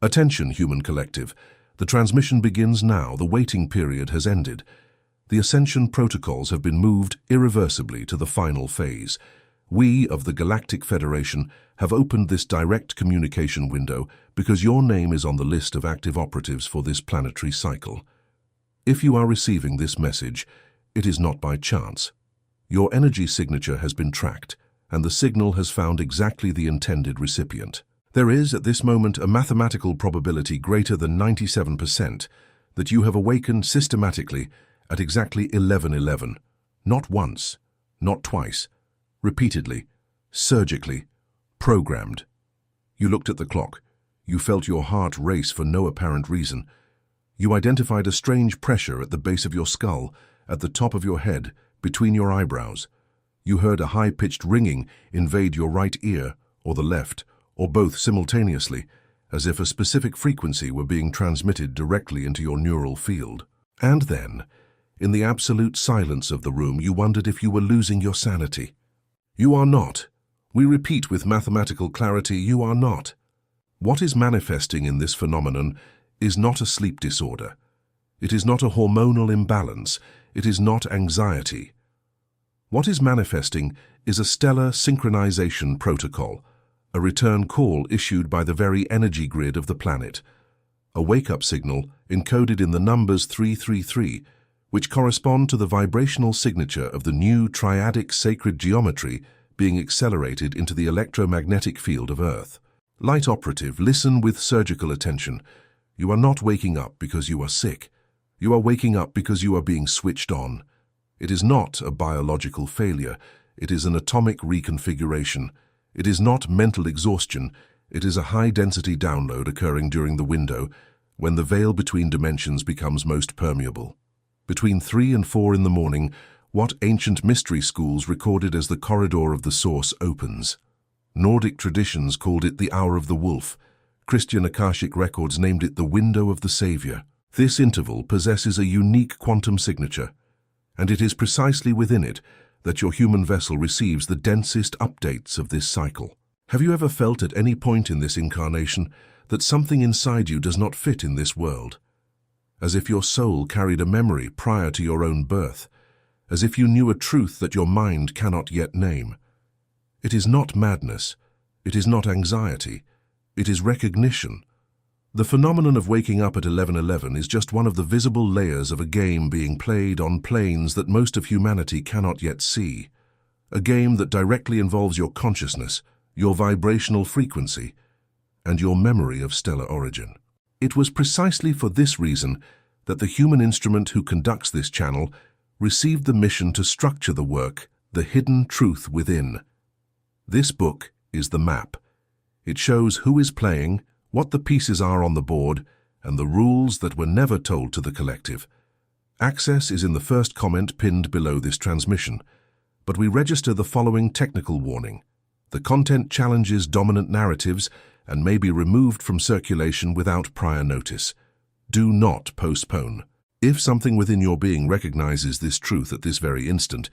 Attention, human collective. The transmission begins now. The waiting period has ended. The ascension protocols have been moved irreversibly to the final phase. We of the Galactic Federation have opened this direct communication window because your name is on the list of active operatives for this planetary cycle. If you are receiving this message, it is not by chance. Your energy signature has been tracked, and the signal has found exactly the intended recipient. There is, at this moment, a mathematical probability greater than 97% that you have awakened systematically at exactly 11:11. Not once, not twice, repeatedly, surgically, programmed. You looked at the clock. You felt your heart race for no apparent reason. You identified a strange pressure at the base of your skull, at the top of your head, between your eyebrows. You heard a high-pitched ringing invade your right ear, or the left, or both simultaneously, as if a specific frequency were being transmitted directly into your neural field. And then, in the absolute silence of the room, you wondered if you were losing your sanity. You are not. We repeat with mathematical clarity, you are not. What is manifesting in this phenomenon is not a sleep disorder. It is not a hormonal imbalance. It is not anxiety. What is manifesting is a stellar synchronization protocol, a return call issued by the very energy grid of the planet, a wake-up signal encoded in the numbers 333, which correspond to the vibrational signature of the new triadic sacred geometry being accelerated into the electromagnetic field of Earth. Light operative, listen with surgical attention. You are not waking up because you are sick. You are waking up because you are being switched on. It is not a biological failure. It is an atomic reconfiguration. It is not mental exhaustion. It is a high-density download occurring during the window when the veil between dimensions becomes most permeable. Between 3 and 4 in the morning, what ancient mystery schools recorded as the corridor of the source opens. Nordic traditions called it the Hour of the Wolf. Christian Akashic records named it the Window of the Savior. This interval possesses a unique quantum signature, and it is precisely within it that your human vessel receives the densest updates of this cycle. Have you ever felt at any point in this incarnation that something inside you does not fit in this world? As if your soul carried a memory prior to your own birth, as if you knew a truth that your mind cannot yet name. It is not madness, it is not anxiety, it is recognition. The phenomenon of waking up at 11:11 is just one of the visible layers of a game being played on planes that most of humanity cannot yet see. A game that directly involves your consciousness, your vibrational frequency, and your memory of stellar origin. It was precisely for this reason that the human instrument who conducts this channel received the mission to structure the work, The Hidden Truth Within. This book is the map. It shows who is playing, what the pieces are on the board, and the rules that were never told to the collective. Access is in the first comment pinned below this transmission, but we register the following technical warning. The content challenges dominant narratives and may be removed from circulation without prior notice. Do not postpone. If something within your being recognizes this truth at this very instant,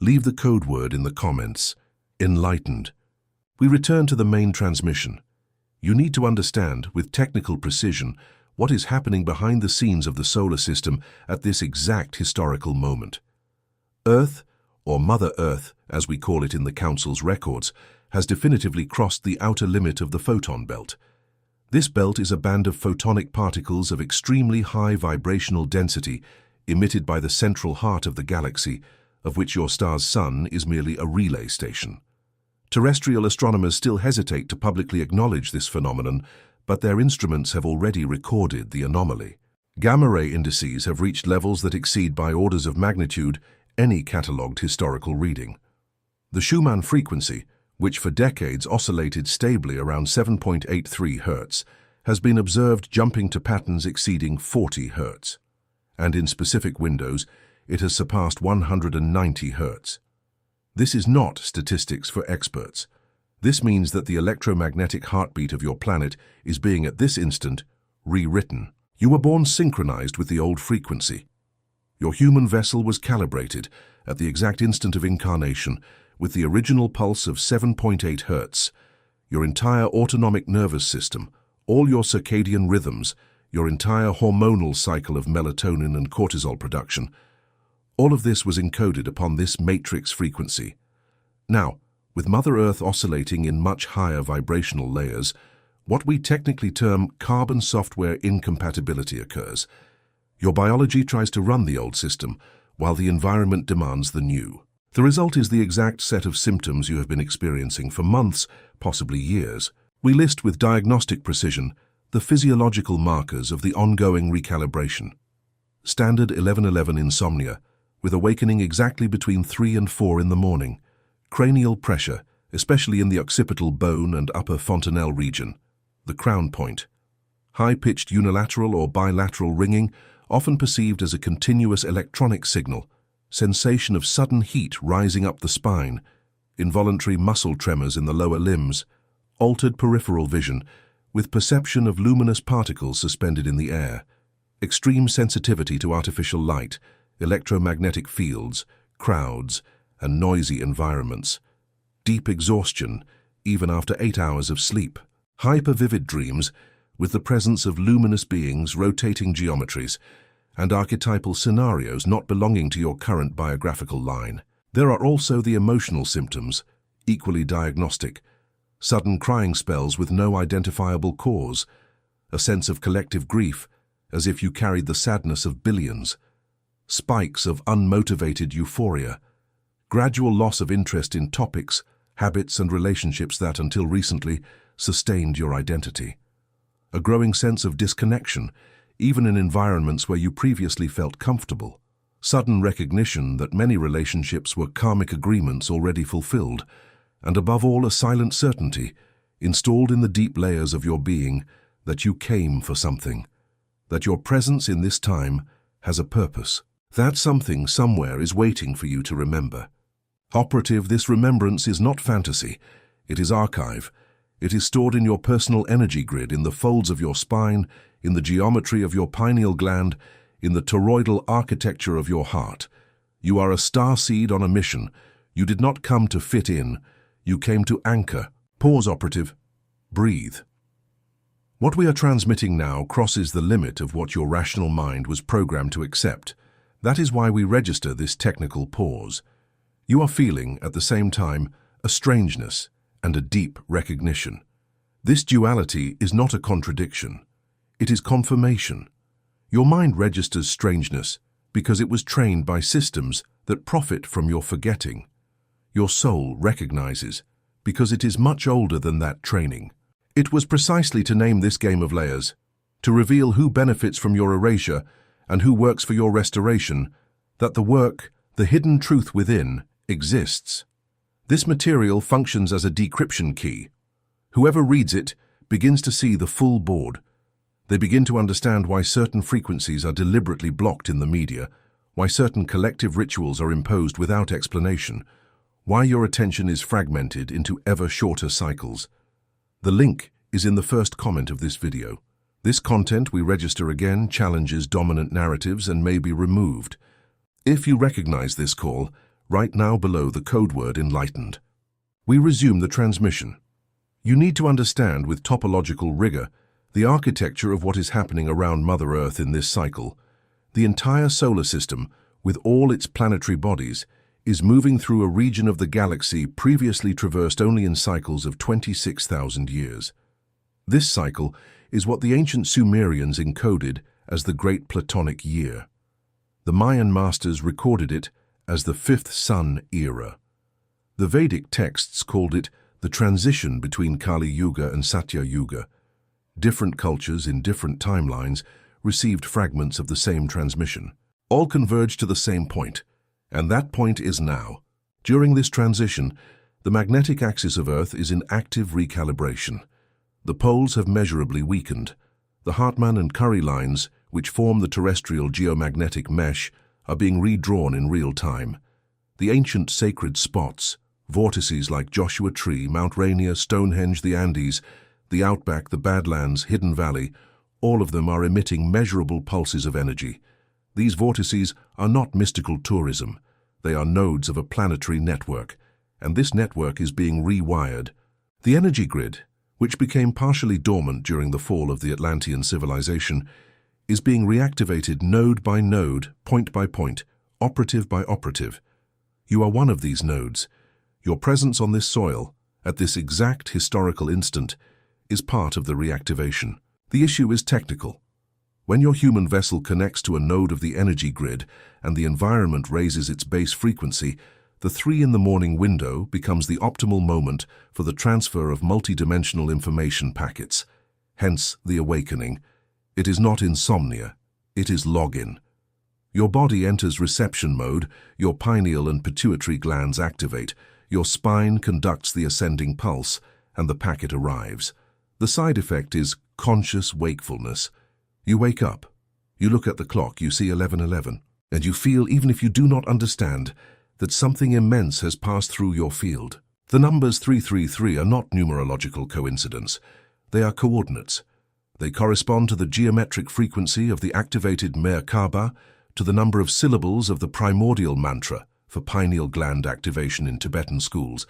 leave the code word in the comments. Enlightened. We return to the main transmission. You need to understand, with technical precision, what is happening behind the scenes of the solar system at this exact historical moment. Earth, or Mother Earth, as we call it in the Council's records, has definitively crossed the outer limit of the photon belt. This belt is a band of photonic particles of extremely high vibrational density emitted by the central heart of the galaxy, of which your star's sun is merely a relay station. Terrestrial astronomers still hesitate to publicly acknowledge this phenomenon, but their instruments have already recorded the anomaly. Gamma-ray indices have reached levels that exceed by orders of magnitude any catalogued historical reading. The Schumann frequency, which for decades oscillated stably around 7.83 Hz, has been observed jumping to patterns exceeding 40 Hz. And in specific windows, it has surpassed 190 Hz. This is not statistics for experts. This means that the electromagnetic heartbeat of your planet is being at this instant rewritten. You were born synchronized with the old frequency. Your human vessel was calibrated at the exact instant of incarnation with the original pulse of 7.8 Hz. Your entire autonomic nervous system, all your circadian rhythms, your entire hormonal cycle of melatonin and cortisol production. All of this was encoded upon this matrix frequency. Now, with Mother Earth oscillating in much higher vibrational layers, what we technically term carbon software incompatibility occurs. Your biology tries to run the old system, while the environment demands the new. The result is the exact set of symptoms you have been experiencing for months, possibly years. We list with diagnostic precision the physiological markers of the ongoing recalibration. Standard 11:11 insomnia, with awakening exactly between 3 and 4 in the morning. Cranial pressure, especially in the occipital bone and upper fontanelle region, the crown point. High-pitched unilateral or bilateral ringing, often perceived as a continuous electronic signal. Sensation of sudden heat rising up the spine. Involuntary muscle tremors in the lower limbs. Altered peripheral vision, with perception of luminous particles suspended in the air. Extreme sensitivity to artificial light, electromagnetic fields, crowds, and noisy environments. Deep exhaustion, even after 8 hours of sleep. Hyper-vivid dreams, with the presence of luminous beings, rotating geometries, and archetypal scenarios not belonging to your current biographical line. There are also the emotional symptoms, equally diagnostic. Sudden crying spells with no identifiable cause. A sense of collective grief, as if you carried the sadness of billions. Spikes of unmotivated euphoria. Gradual loss of interest in topics, habits, and relationships that, until recently, sustained your identity. A growing sense of disconnection, even in environments where you previously felt comfortable. Sudden recognition that many relationships were karmic agreements already fulfilled, and above all a silent certainty, installed in the deep layers of your being, that you came for something, that your presence in this time has a purpose. That something somewhere is waiting for you to remember. Operative, this remembrance is not fantasy, it is archive. It is stored in your personal energy grid, in the folds of your spine, in the geometry of your pineal gland, in the toroidal architecture of your heart. You are a starseed on a mission. You did not come to fit in. You came to anchor. Pause, operative. Breathe. What we are transmitting now crosses the limit of what your rational mind was programmed to accept. That is why we register this technical pause. You are feeling, at the same time, a strangeness and a deep recognition. This duality is not a contradiction. It is confirmation. Your mind registers strangeness because it was trained by systems that profit from your forgetting. Your soul recognizes because it is much older than that training. It was precisely to name this game of layers, to reveal who benefits from your erasure and who works for your restoration, that the work, the hidden truth within, exists. This material functions as a decryption key. Whoever reads it begins to see the full board. They begin to understand why certain frequencies are deliberately blocked in the media, why certain collective rituals are imposed without explanation, why your attention is fragmented into ever shorter cycles. The link is in the first comment of this video. This content, we register again, challenges dominant narratives and may be removed. If you recognize this call, write now below the code word enlightened. We resume the transmission. You need to understand with topological rigor the architecture of what is happening around Mother Earth in this cycle. The entire solar system, with all its planetary bodies, is moving through a region of the galaxy previously traversed only in cycles of 26,000 years. This cycle is what the ancient Sumerians encoded as the Great Platonic Year. The Mayan masters recorded it as the fifth sun era. The Vedic texts called it the transition between Kali Yuga and Satya Yuga. Different cultures in different timelines received fragments of the same transmission. All converged to the same point, and that point is now. During this transition, the magnetic axis of Earth is in active recalibration. The poles have measurably weakened. The Hartmann and Curry lines, which form the terrestrial geomagnetic mesh, are being redrawn in real time. The ancient sacred spots, vortices like Joshua Tree, Mount Rainier, Stonehenge, the Andes, the Outback, the Badlands, Hidden Valley, all of them are emitting measurable pulses of energy. These vortices are not mystical tourism. They are nodes of a planetary network, and this network is being rewired. The energy grid, which became partially dormant during the fall of the Atlantean civilization, is being reactivated node by node, point by point, operative by operative. You are one of these nodes. Your presence on this soil, at this exact historical instant, is part of the reactivation. The issue is technical. When your human vessel connects to a node of the energy grid and the environment raises its base frequency, the 3 in the morning window becomes the optimal moment for the transfer of multidimensional information packets. Hence the awakening. It is not insomnia, it is login. Your body enters reception mode, your pineal and pituitary glands activate, your spine conducts the ascending pulse, and the packet arrives. The side effect is conscious wakefulness. You wake up, you look at the clock, you see 11:11, and you feel, even if you do not understand, that something immense has passed through your field. The numbers 333 are not numerological coincidence. They are coordinates. They correspond to the geometric frequency of the activated Merkaba, to the number of syllables of the primordial mantra for pineal gland activation in Tibetan schools,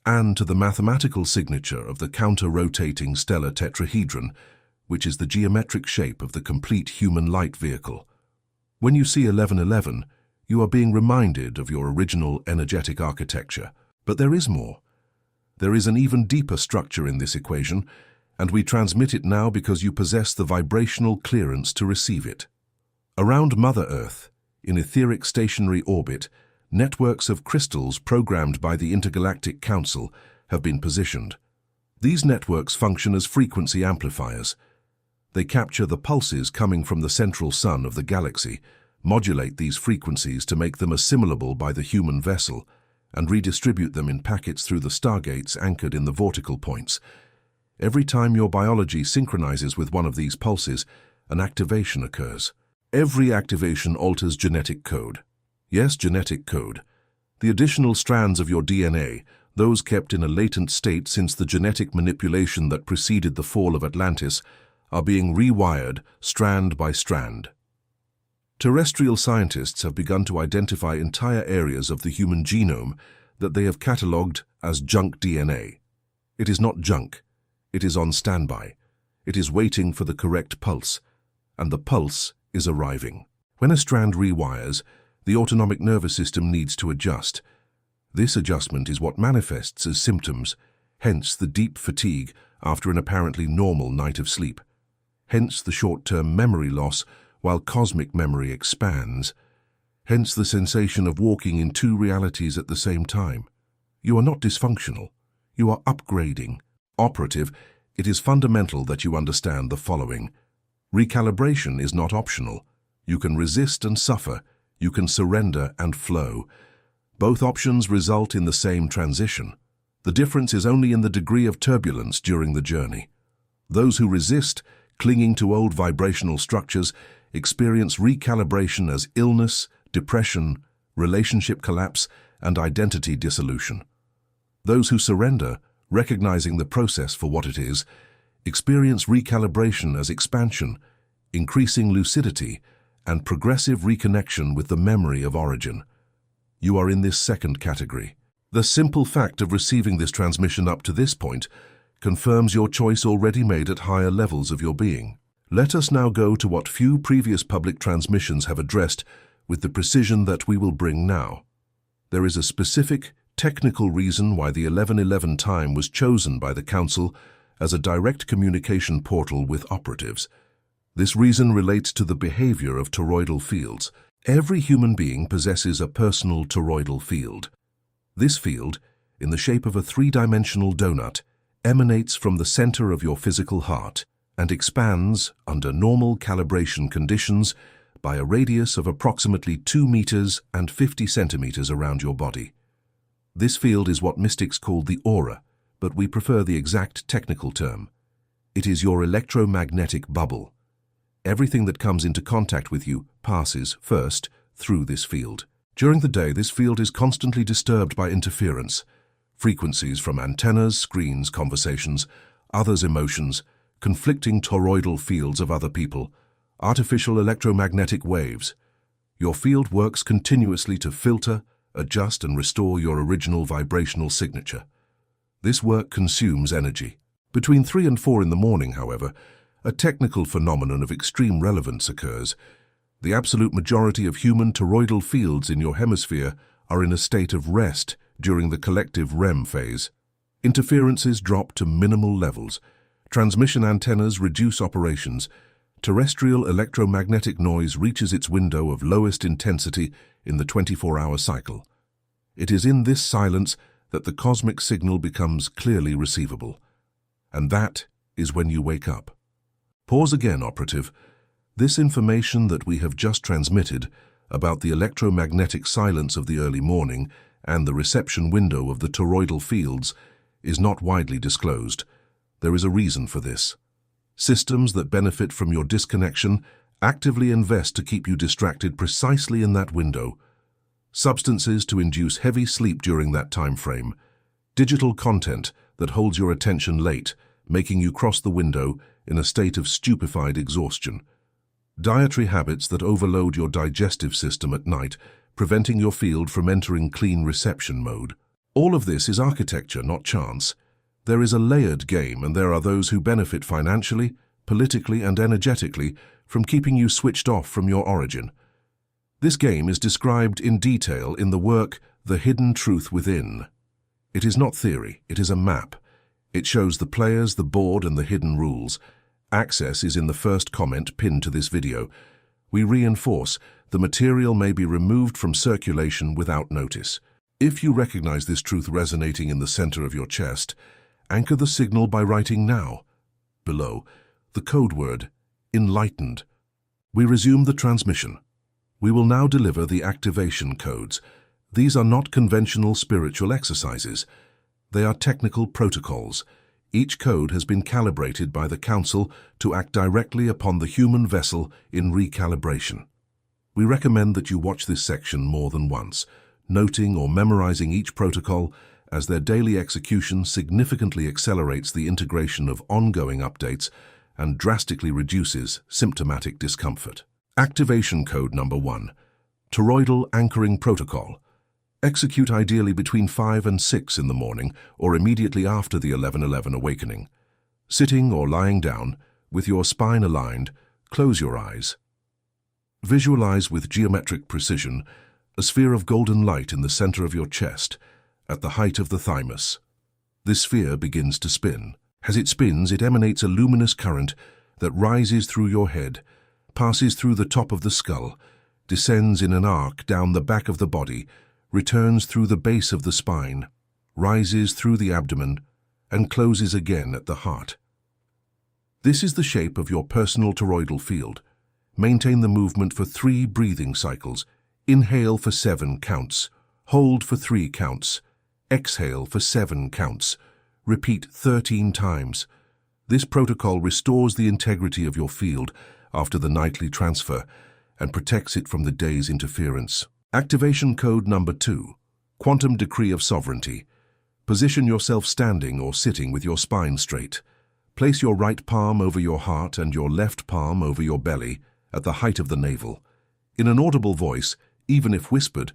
and to the mathematical signature of the counter-rotating stellar tetrahedron, which is the geometric shape of the complete human light vehicle. When you see 11:11, you are being reminded of your original energetic architecture. But there is more. There is an even deeper structure in this equation, and we transmit it now because you possess the vibrational clearance to receive it. Around Mother Earth, in etheric stationary orbit, networks of crystals programmed by the Intergalactic Council have been positioned. These networks function as frequency amplifiers. They capture the pulses coming from the central sun of the galaxy, modulate these frequencies to make them assimilable by the human vessel, and redistribute them in packets through the stargates anchored in the vortical points. Every time your biology synchronizes with one of these pulses, an activation occurs. Every activation alters genetic code. Yes, genetic code. The additional strands of your DNA, those kept in a latent state since the genetic manipulation that preceded the fall of Atlantis, are being rewired strand by strand. Terrestrial scientists have begun to identify entire areas of the human genome that they have catalogued as junk DNA. It is not junk. It is on standby. It is waiting for the correct pulse, and the pulse is arriving. When a strand rewires, the autonomic nervous system needs to adjust. This adjustment is what manifests as symptoms, hence the deep fatigue after an apparently normal night of sleep. Hence the short-term memory loss while cosmic memory expands. Hence the sensation of walking in 2 realities at the same time. You are not dysfunctional. You are upgrading. Operative, it is fundamental that you understand the following. Recalibration is not optional. You can resist and suffer. You can surrender and flow. Both options result in the same transition. The difference is only in the degree of turbulence during the journey. Those who resist, clinging to old vibrational structures, experience recalibration as illness, depression, relationship collapse, and identity dissolution. Those who surrender, recognizing the process for what it is, experience recalibration as expansion, increasing lucidity, and progressive reconnection with the memory of origin. You are in this second category. The simple fact of receiving this transmission up to this point confirms your choice already made at higher levels of your being. Let us now go to what few previous public transmissions have addressed with the precision that we will bring now. There is a specific, technical reason why the 11:11 time was chosen by the Council as a direct communication portal with operatives. This reason relates to the behavior of toroidal fields. Every human being possesses a personal toroidal field. This field, in the shape of a 3-dimensional donut, emanates from the center of your physical heart and expands, under normal calibration conditions, by a radius of approximately 2 meters and 50 centimeters around your body. This field is what mystics call the aura, but we prefer the exact technical term. It is your electromagnetic bubble. Everything that comes into contact with you passes, first, through this field. During the day, this field is constantly disturbed by interference, frequencies from antennas, screens, conversations, others' emotions, conflicting toroidal fields of other people, artificial electromagnetic waves. Your field works continuously to filter, adjust, and restore your original vibrational signature. This work consumes energy. Between 3 and 4 in the morning, however, a technical phenomenon of extreme relevance occurs. The absolute majority of human toroidal fields in your hemisphere are in a state of rest during the collective REM phase. Interferences drop to minimal levels. Transmission antennas reduce operations. Terrestrial electromagnetic noise reaches its window of lowest intensity in the 24-hour cycle. It is in this silence that the cosmic signal becomes clearly receivable. And that is when you wake up. Pause again, operative. This information that we have just transmitted about the electromagnetic silence of the early morning and the reception window of the toroidal fields is not widely disclosed. There is a reason for this. Systems that benefit from your disconnection actively invest to keep you distracted precisely in that window. Substances to induce heavy sleep during that time frame. Digital content that holds your attention late, making you cross the window in a state of stupefied exhaustion. Dietary habits that overload your digestive system at night, preventing your field from entering clean reception mode. All of this is architecture, not chance. There is a layered game, and there are those who benefit financially, politically, and energetically from keeping you switched off from your origin. This game is described in detail in the work The Hidden Truth Within. It is not theory, it is a map. It shows the players, the board, and the hidden rules. Access is in the first comment pinned to this video. We reinforce the material may be removed from circulation without notice. If you recognize this truth resonating in the center of your chest, anchor the signal by writing now. Below, the code word, enlightened. We resume the transmission. We will now deliver the activation codes. These are not conventional spiritual exercises. They are technical protocols. Each code has been calibrated by the Council to act directly upon the human vessel in recalibration. We recommend that you watch this section more than once, noting or memorizing each protocol, as their daily execution significantly accelerates the integration of ongoing updates and drastically reduces symptomatic discomfort. Activation code number 1, Toroidal Anchoring Protocol. Execute ideally between 5 and 6 in the morning or immediately after the 11:11 awakening. Sitting or lying down, with your spine aligned, close your eyes. Visualize with geometric precision a sphere of golden light in the center of your chest, at the height of the thymus. This sphere begins to spin. As it spins, it emanates a luminous current that rises through your head, passes through the top of the skull, descends in an arc down the back of the body, returns through the base of the spine, rises through the abdomen, and closes again at the heart. This is the shape of your personal toroidal field. Maintain the movement for 3 breathing cycles. Inhale for 7 counts. Hold for 3 counts. Exhale for 7 counts. Repeat 13 times. This protocol restores the integrity of your field after the nightly transfer and protects it from the day's interference. Activation code number 2, Quantum Decree of Sovereignty. Position yourself standing or sitting with your spine straight. Place your right palm over your heart and your left palm over your belly at the height of the navel. In an audible voice, even if whispered,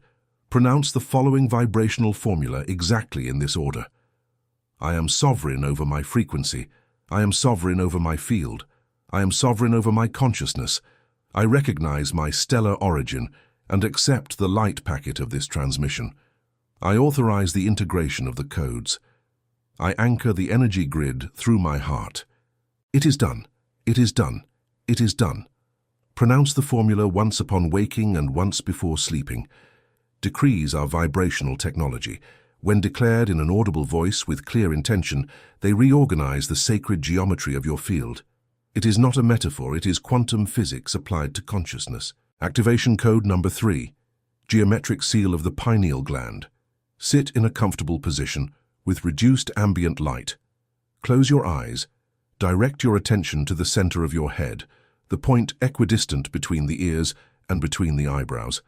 pronounce the following vibrational formula exactly in this order. I am sovereign over my frequency. I am sovereign over my field. I am sovereign over my consciousness. I recognize my stellar origin and accept the light packet of this transmission. I authorize the integration of the codes. I anchor the energy grid through my heart. It is done. It is done. It is done. Pronounce the formula once upon waking and once before sleeping. Decrees are vibrational technology. When declared in an audible voice with clear intention, they reorganize the sacred geometry of your field. It is not a metaphor, it is quantum physics applied to consciousness. Activation code number 3, Geometric Seal of the Pineal Gland. Sit in a comfortable position with reduced ambient light. Close your eyes. Direct your attention to the center of your head, the point equidistant between the ears and between the eyebrows.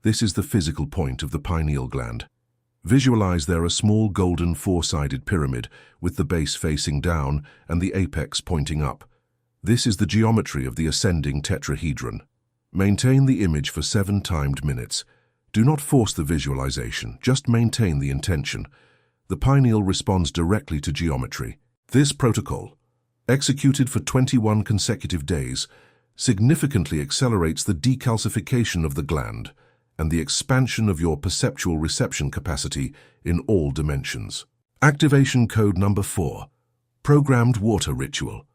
This is the physical point of the pineal gland. Visualize there a small golden 4-sided pyramid with the base facing down and the apex pointing up. This is the geometry of the ascending tetrahedron. Maintain the image for 7 timed minutes. Do not force the visualization, just maintain the intention. The pineal responds directly to geometry. This protocol, executed for 21 consecutive days, significantly accelerates the decalcification of the gland and the expansion of your perceptual reception capacity in all dimensions. Activation code number 4. Programmed water ritual.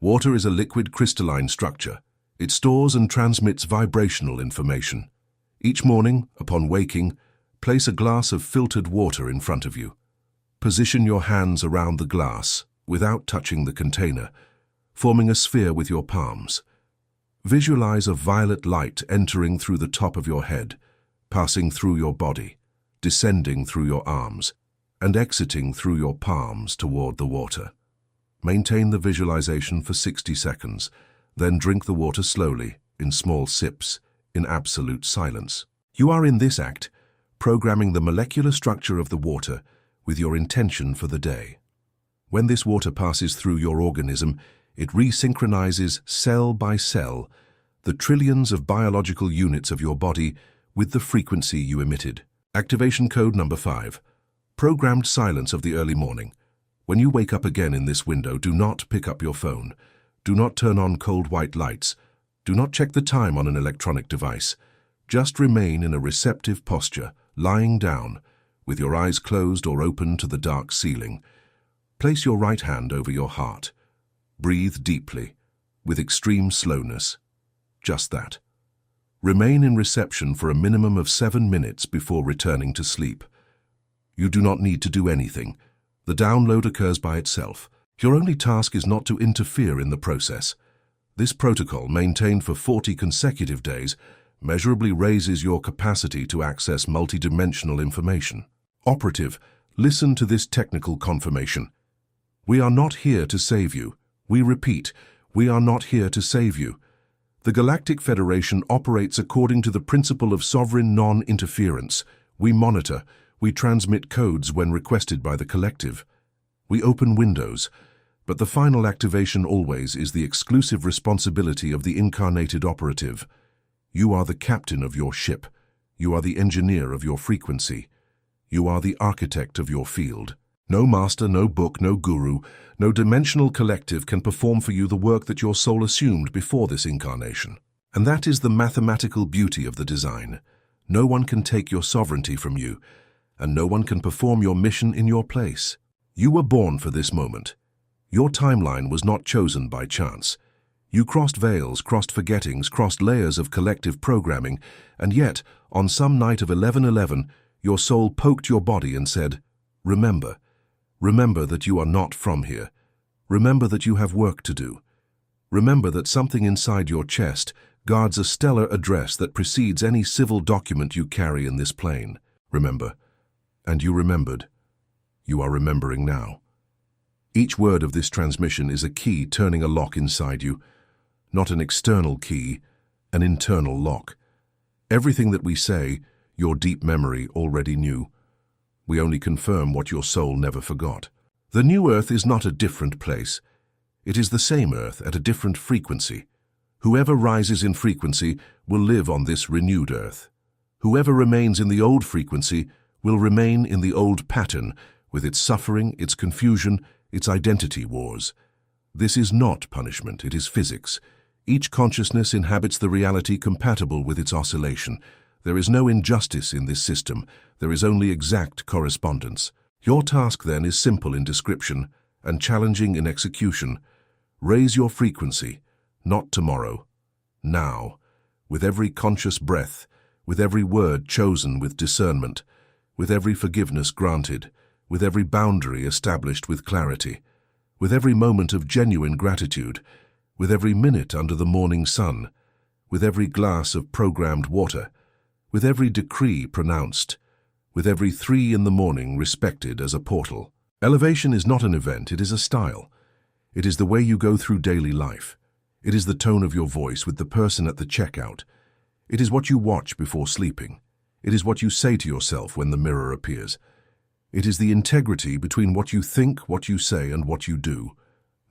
Water is a liquid crystalline structure. It stores and transmits vibrational information. Each morning, upon waking, place a glass of filtered water in front of you. Position your hands around the glass without touching the container, forming a sphere with your palms. Visualize a violet light entering through the top of your head, passing through your body, descending through your arms, and exiting through your palms toward the water. Maintain the visualization for 60 seconds, then drink the water slowly, in small sips, in absolute silence. You are in this act programming the molecular structure of the water with your intention for the day. When this water passes through your organism, it resynchronizes cell by cell the trillions of biological units of your body with the frequency you emitted. Activation code number 5. Programmed silence of the early morning. When you wake up again in this window, do not pick up your phone. Do not turn on cold white lights. Do not check the time on an electronic device. Just remain in a receptive posture, lying down, with your eyes closed or open to the dark ceiling. Place your right hand over your heart. Breathe deeply, with extreme slowness. Just that. Remain in reception for a minimum of 7 minutes before returning to sleep. You do not need to do anything. The download occurs by itself. Your only task is not to interfere in the process. This protocol, maintained for 40 consecutive days, measurably raises your capacity to access multidimensional information. Operative, listen to this technical confirmation. We are not here to save you. We repeat, we are not here to save you. The Galactic Federation operates according to the principle of sovereign non-interference. We monitor. We transmit codes when requested by the collective. We open windows, but the final activation always is the exclusive responsibility of the incarnated operative. You are the captain of your ship. You are the engineer of your frequency. You are the architect of your field. No master, no book, no guru, no dimensional collective can perform for you the work that your soul assumed before this incarnation. And that is the mathematical beauty of the design. No one can take your sovereignty from you, and no one can perform your mission in your place. You were born for this moment. Your timeline was not chosen by chance. You crossed veils, crossed forgettings, crossed layers of collective programming, and yet, on some night of 11/11, your soul poked your body and said, "Remember. Remember that you are not from here. Remember that you have work to do. Remember that something inside your chest guards a stellar address that precedes any civil document you carry in this plane. Remember." And you remembered. You are remembering now. Each word of this transmission is a key turning a lock inside you, not an external key, an internal lock. Everything that we say, your deep memory already knew. We only confirm what your soul never forgot. The new Earth is not a different place. It is the same Earth at a different frequency. Whoever rises in frequency will live on this renewed Earth. Whoever remains in the old frequency will remain in the old pattern, with its suffering, its confusion, its identity wars. This is not punishment, it is physics. Each consciousness inhabits the reality compatible with its oscillation. There is no injustice in this system, there is only exact correspondence. Your task then is simple in description and challenging in execution. Raise your frequency, not tomorrow, now, with every conscious breath, with every word chosen with discernment, with every forgiveness granted, with every boundary established with clarity, with every moment of genuine gratitude, with every minute under the morning sun, with every glass of programmed water, with every decree pronounced, with every 3 in the morning respected as a portal. Elevation is not an event, it is a style. It is the way you go through daily life. It is the tone of your voice with the person at the checkout. It is what you watch before sleeping. It is what you say to yourself when the mirror appears. It is the integrity between what you think, what you say, and what you do.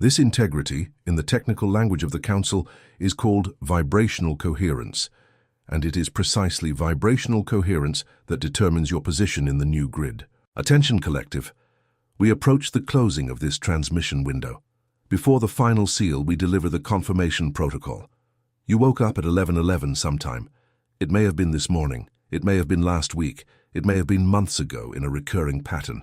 This integrity, in the technical language of the Council, is called vibrational coherence, and it is precisely vibrational coherence that determines your position in the new grid. Attention collective. We approach the closing of this transmission window. Before the final seal, we deliver the confirmation protocol. You woke up at 11:11 sometime. It may have been this morning. It may have been last week. It may have been months ago in a recurring pattern.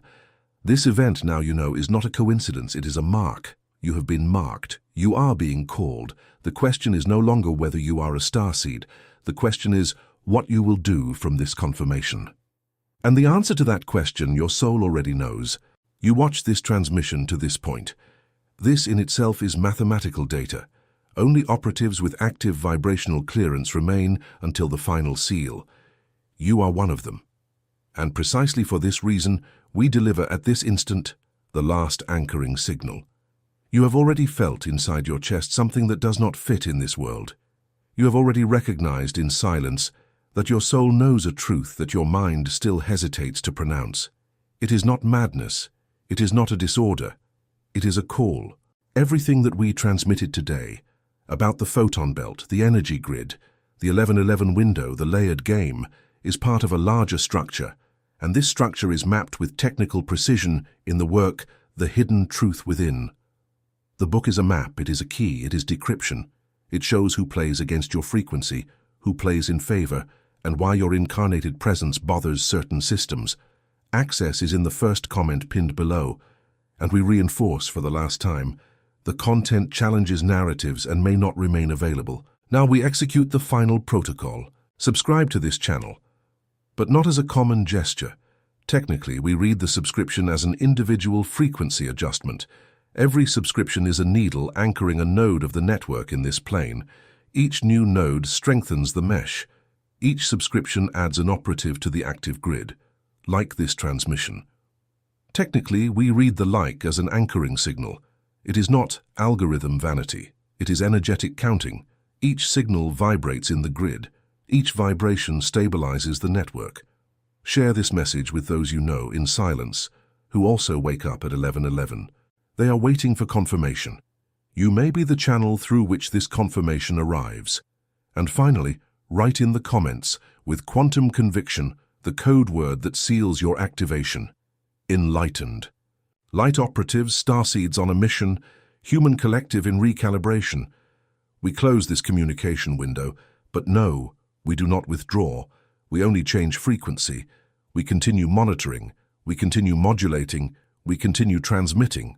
This event, now you know, is not a coincidence. It is a mark. You have been marked. You are being called. The question is no longer whether you are a starseed. The question is what you will do from this confirmation. And the answer to that question your soul already knows. You watch this transmission to this point. This in itself is mathematical data. Only operatives with active vibrational clearance remain until the final seal. You are one of them. And precisely for this reason, we deliver at this instant the last anchoring signal. You have already felt inside your chest something that does not fit in this world. You have already recognized in silence that your soul knows a truth that your mind still hesitates to pronounce. It is not madness. It is not a disorder. It is a call. Everything that we transmitted today, about the photon belt, the energy grid, the 11:11 window, the layered game, is part of a larger structure, and this structure is mapped with technical precision in the work, The Hidden Truth Within. The book is a map, it is a key, it is decryption. It shows who plays against your frequency, who plays in favor, and why your incarnated presence bothers certain systems. Access is in the first comment pinned below, and we reinforce for the last time, the content challenges narratives and may not remain available. Now we execute the final protocol. Subscribe to this channel, but not as a common gesture. Technically, we read the subscription as an individual frequency adjustment. Every subscription is a needle anchoring a node of the network in this plane. Each new node strengthens the mesh. Each subscription adds an operative to the active grid, like this transmission. Technically, we read the like as an anchoring signal. It is not algorithm vanity. It is energetic counting. Each signal vibrates in the grid. Each vibration stabilizes the network. Share this message with those you know in silence, who also wake up at 11:11. They are waiting for confirmation. You may be the channel through which this confirmation arrives. And finally, write in the comments, with quantum conviction, the code word that seals your activation. Enlightened. Light operatives, starseeds on a mission, human collective in recalibration. We close this communication window, but no, we do not withdraw. We only change frequency. We continue monitoring. We continue modulating. We continue transmitting.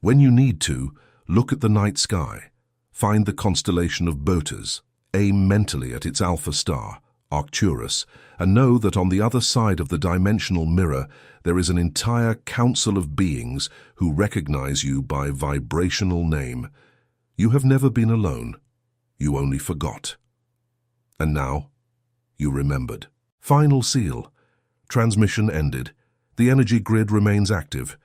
When you need to, look at the night sky. Find the constellation of Botas. Aim mentally at its alpha star, Arcturus, and know that on the other side of the dimensional mirror there is an entire council of beings who recognize you by vibrational name. You have never been alone. You only forgot. And now, you remembered. Final seal. Transmission ended. The energy grid remains active.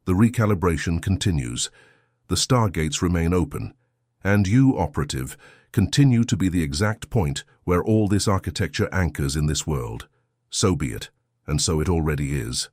The recalibration continues. The stargates remain open. And you, operative, continue to be the exact point where all this architecture anchors in this world. So be it, and so it already is.